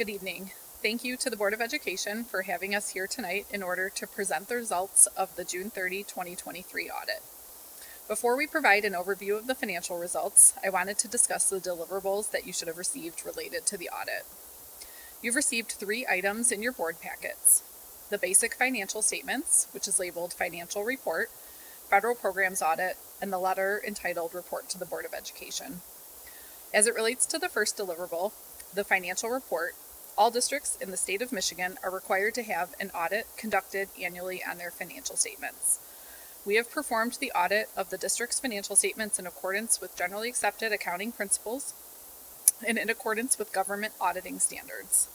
Good evening. Thank you to the Board of Education for having us here tonight in order to present the results of the June 30, 2023 audit. Before we provide an overview of the financial results, I wanted to discuss the deliverables that you should have received related to the audit. You've received 3 items in your board packets: the basic financial statements, which is labeled Financial Report, Federal Programs Audit, and the letter entitled Report to the Board of Education. As it relates to the first deliverable, the financial report, all districts in the state of Michigan are required to have an audit conducted annually on their financial statements. We have performed the audit of the district's financial statements in accordance with generally accepted accounting principles and in accordance with government auditing standards.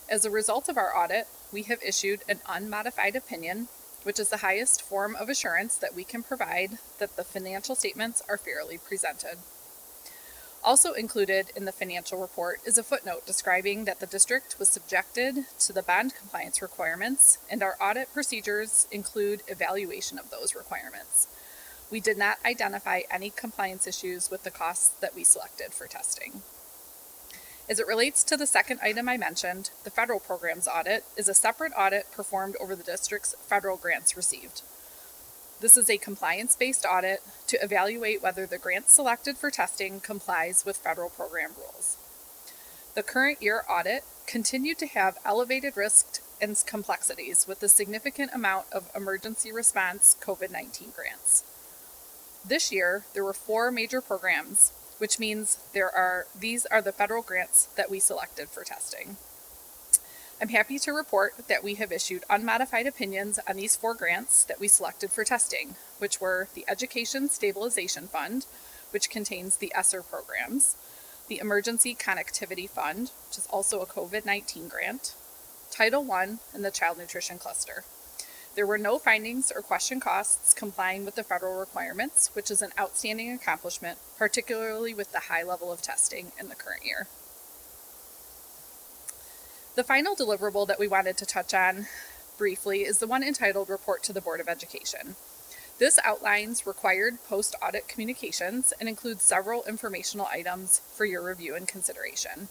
As a result of our audit, we have issued an unmodified opinion, which is the highest form of assurance that we can provide that the financial statements are fairly presented. Also included in the financial report is a footnote describing that the district was subjected to the bond compliance requirements, and our audit procedures include evaluation of those requirements. We did not identify any compliance issues with the costs that we selected for testing. As it relates to the second item I mentioned, the federal programs audit is a separate audit performed over the district's federal grants received. This is a compliance-based audit to evaluate whether the grant selected for testing complies with federal program rules. The current year audit continued to have elevated risks and complexities with a significant amount of emergency response COVID-19 grants. This year, there were 4 major programs, which means these are the federal grants that we selected for testing. I'm happy to report that we have issued unmodified opinions on these 4 grants that we selected for testing, which were the Education Stabilization Fund, which contains the ESSER programs, the Emergency Connectivity Fund, which is also a COVID-19 grant, Title I, and the Child Nutrition Cluster. There were no findings or question costs complying with the federal requirements, which is an outstanding accomplishment, particularly with the high level of testing in the current year. The final deliverable that we wanted to touch on briefly is the one entitled Report to the Board of Education. This outlines required post-audit communications and includes several informational items for your review and consideration.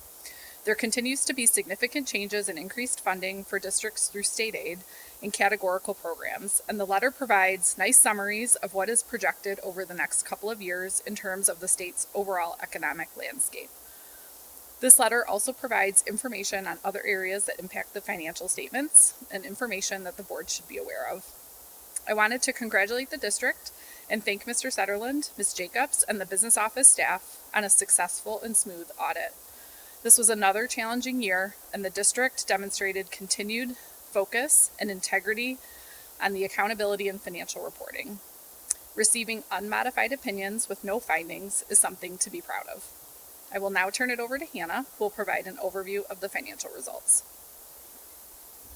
There continues to be significant changes and increased funding for districts through state aid and categorical programs, and the letter provides nice summaries of what is projected over the next couple of years in terms of the state's overall economic landscape. This letter also provides information on other areas that impact the financial statements and information that the board should be aware of. I wanted to congratulate the district and thank Mr. Setterland, Ms. Jacobs, and the business office staff on a successful and smooth audit. This was another challenging year, and the district demonstrated continued focus and integrity on the accountability and financial reporting. Receiving unmodified opinions with no findings is something to be proud of. I will now turn it over to Hannah, who will provide an overview of the financial results.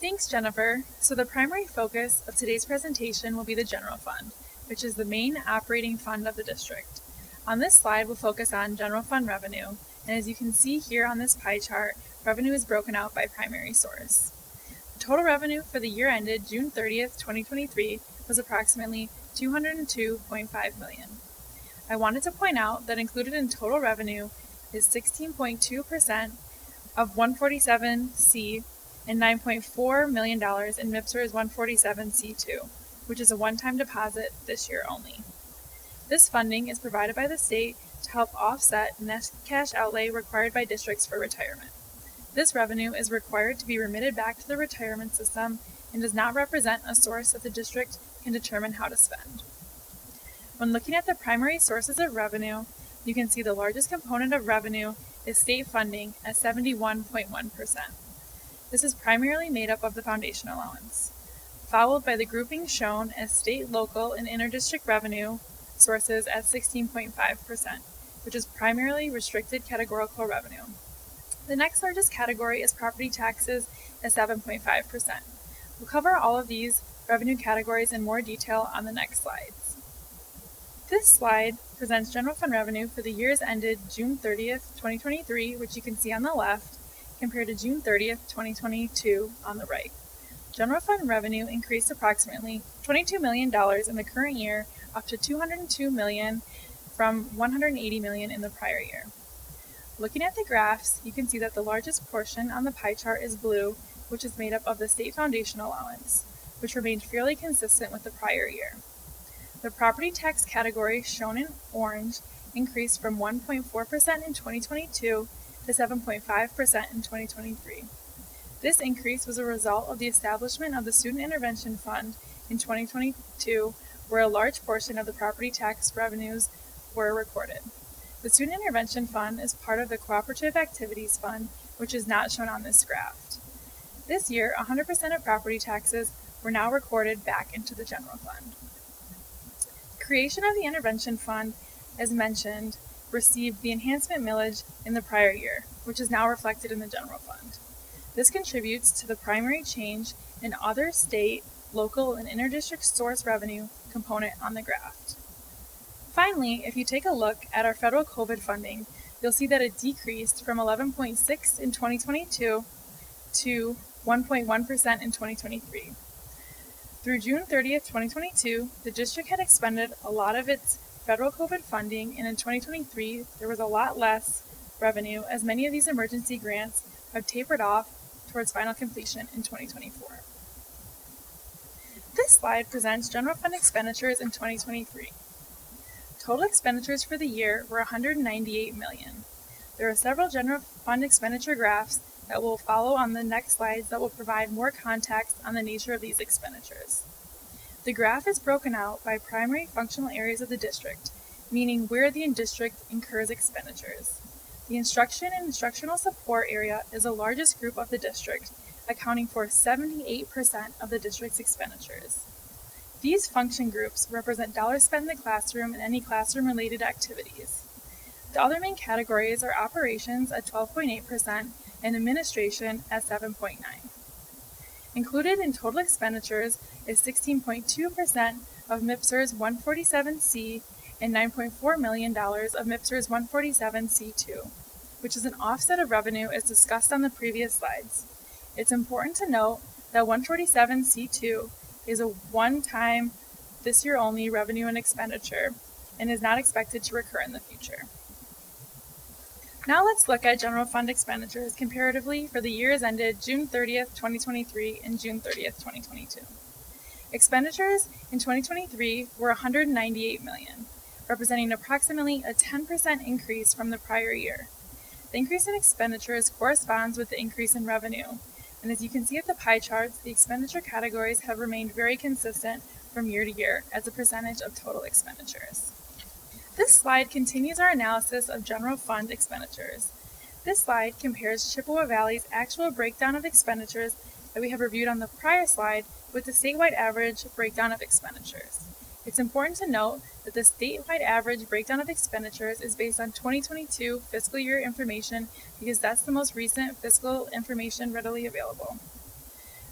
Thanks, Jennifer. So the primary focus of today's presentation will be the general fund, which is the main operating fund of the district. On this slide, we'll focus on general fund revenue, and as you can see here on this pie chart, revenue is broken out by primary source. The total revenue for the year ended June 30th, 2023 was approximately $202.5 million. I wanted to point out that included in total revenue is 16.2% of 147C and $9.4 million in MIPSR's 147C2, which is a one-time deposit this year only. This funding is provided by the state to help offset net cash outlay required by districts for retirement. This revenue is required to be remitted back to the retirement system and does not represent a source that the district can determine how to spend. When looking at the primary sources of revenue, you can see the largest component of revenue is state funding at 71.1%. This is primarily made up of the foundation allowance, followed by the grouping shown as state, local, and interdistrict revenue sources at 16.5%, which is primarily restricted categorical revenue. The next largest category is property taxes at 7.5%. We'll cover all of these revenue categories in more detail on the next slides. This slide presents general fund revenue for the years ended June 30th, 2023, which you can see on the left, compared to June 30th, 2022 on the right. General fund revenue increased approximately $22 million in the current year, up to $202 million from $180 million in the prior year. Looking at the graphs, you can see that the largest portion on the pie chart is blue, which is made up of the state foundation allowance, which remained fairly consistent with the prior year. The property tax category, shown in orange, increased from 1.4% in 2022 to 7.5% in 2023. This increase was a result of the establishment of the Student Intervention Fund in 2022, where a large portion of the property tax revenues were recorded. The Student Intervention Fund is part of the Cooperative Activities Fund, which is not shown on this graph. This year, 100% of property taxes were now recorded back into the general fund. Creation of the Intervention Fund, as mentioned, received the enhancement millage in the prior year, which is now reflected in the general fund. This contributes to the primary change in other state, local, and interdistrict source revenue component on the graph. Finally, if you take a look at our federal COVID funding, you'll see that it decreased from 11.6% in 2022 to 1.1% in 2023. Through June 30th, 2022, the district had expended a lot of its federal COVID funding, and in 2023, there was a lot less revenue as many of these emergency grants have tapered off towards final completion in 2024. This slide presents general fund expenditures in 2023. Total expenditures for the year were $198 million. There are several general fund expenditure graphs that will follow on the next slides that will provide more context on the nature of these expenditures. The graph is broken out by primary functional areas of the district, meaning where the district incurs expenditures. The instruction and instructional support area is the largest group of the district, accounting for 78% of the district's expenditures. These function groups represent dollars spent in the classroom and any classroom-related activities. The other main categories are operations at 12.8% and administration at 7.9%. Included in total expenditures is 16.2% of MIPSR's 147C and $9.4 million of MIPSR's 147C2, which is an offset of revenue as discussed on the previous slides. It's important to note that 147C2 is a one-time, this year only revenue and expenditure and is not expected to recur in the future. Now let's look at general fund expenditures comparatively for the years ended June 30th, 2023 and June 30th, 2022. Expenditures in 2023 were $198 million, representing approximately a 10% increase from the prior year. The increase in expenditures corresponds with the increase in revenue, and as you can see at the pie charts, the expenditure categories have remained very consistent from year to year as a percentage of total expenditures. This slide continues our analysis of general fund expenditures. This slide compares Chippewa Valley's actual breakdown of expenditures that we have reviewed on the prior slide with the statewide average breakdown of expenditures. It's important to note that the statewide average breakdown of expenditures is based on 2022 fiscal year information because that's the most recent fiscal information readily available.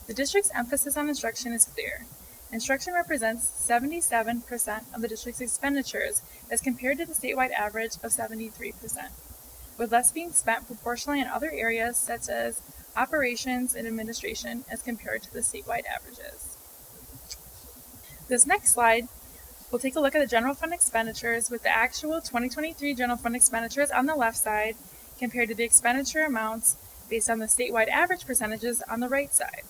The district's emphasis on instruction is clear. Instruction represents 77% of the district's expenditures as compared to the statewide average of 73%, with less being spent proportionally in other areas such as operations and administration as compared to the statewide averages. This next slide, we'll take a look at the general fund expenditures with the actual 2023 general fund expenditures on the left side compared to the expenditure amounts based on the statewide average percentages on the right side.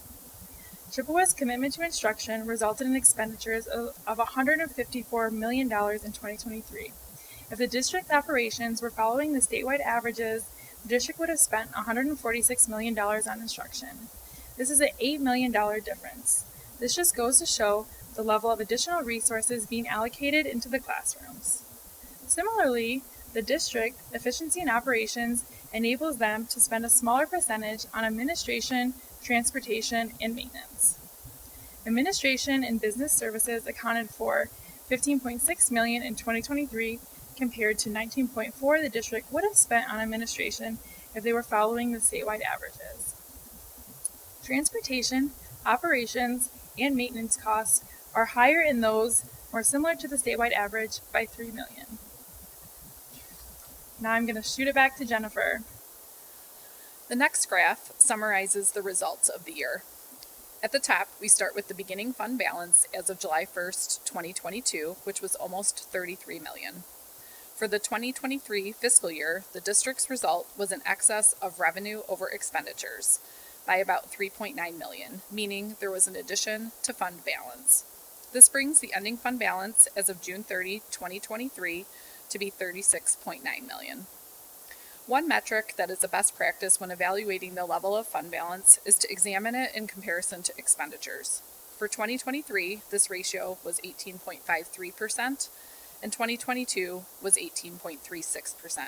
Chippewa's commitment to instruction resulted in expenditures of $154 million in 2023. If the district operations were following the statewide averages, the district would have spent $146 million on instruction. This is an $8 million difference. This just goes to show the level of additional resources being allocated into the classrooms. Similarly, the district efficiency in operations enables them to spend a smaller percentage on administration, transportation, and maintenance. Administration and business services accounted for $15.6 million in 2023 compared to $19.4 million the district would have spent on administration if they were following the statewide averages. Transportation, operations, and maintenance costs are higher in those more similar to the statewide average by $3 million. Now I'm going to shoot it back to Jennifer. The next graph summarizes the results of the year. At the top, we start with the beginning fund balance as of July 1st, 2022, which was almost $33 million. For the 2023 fiscal year, the district's result was in excess of revenue over expenditures by about $3.9 million, meaning there was an addition to fund balance. This brings the ending fund balance as of June 30, 2023 to be $36.9 million. One metric that is a best practice when evaluating the level of fund balance is to examine it in comparison to expenditures. For 2023, this ratio was 18.53%, and 2022 was 18.36%.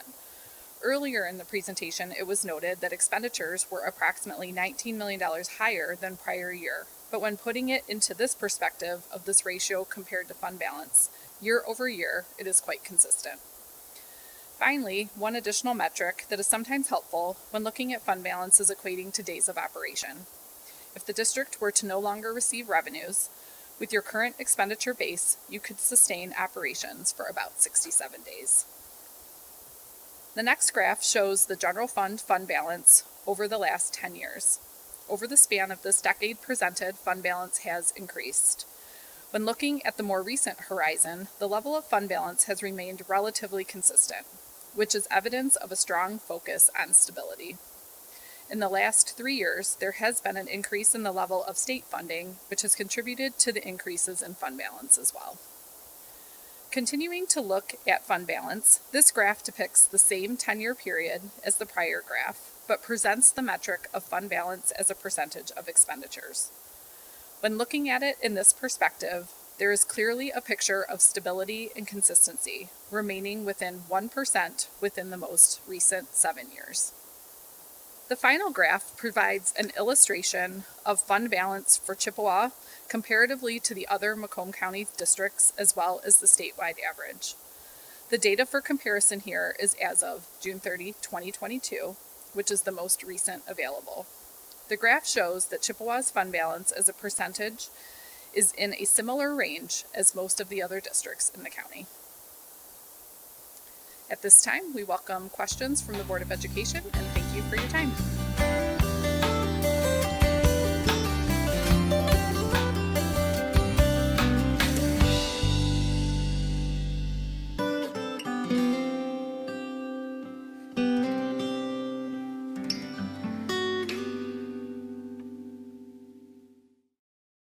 Earlier in the presentation, it was noted that expenditures were approximately $19 million higher than prior year, but when putting it into this perspective of this ratio compared to fund balance, year over year, it is quite consistent. Finally, one additional metric that is sometimes helpful when looking at fund balance is equating to days of operation. If the district were to no longer receive revenues, with your current expenditure base, you could sustain operations for about 67 days. The next graph shows the general fund balance over the last 10 years. Over the span of this decade presented, fund balance has increased. When looking at the more recent horizon, the level of fund balance has remained relatively consistent, which is evidence of a strong focus on stability. In the last 3 years, there has been an increase in the level of state funding, which has contributed to the increases in fund balance as well. Continuing to look at fund balance, this graph depicts the same 10-year period as the prior graph, but presents the metric of fund balance as a percentage of expenditures. When looking at it in this perspective, there is clearly a picture of stability and consistency, remaining within 1% within the most recent 7 years. The final graph provides an illustration of fund balance for Chippewa comparatively to the other Macomb County districts as well as the statewide average. The data for comparison here is as of June 30, 2022, which is the most recent available. The graph shows that Chippewa's fund balance as a percentage is in a similar range as most of the other districts in the county. At this time, we welcome questions from the Board of Education, and thank you for your time.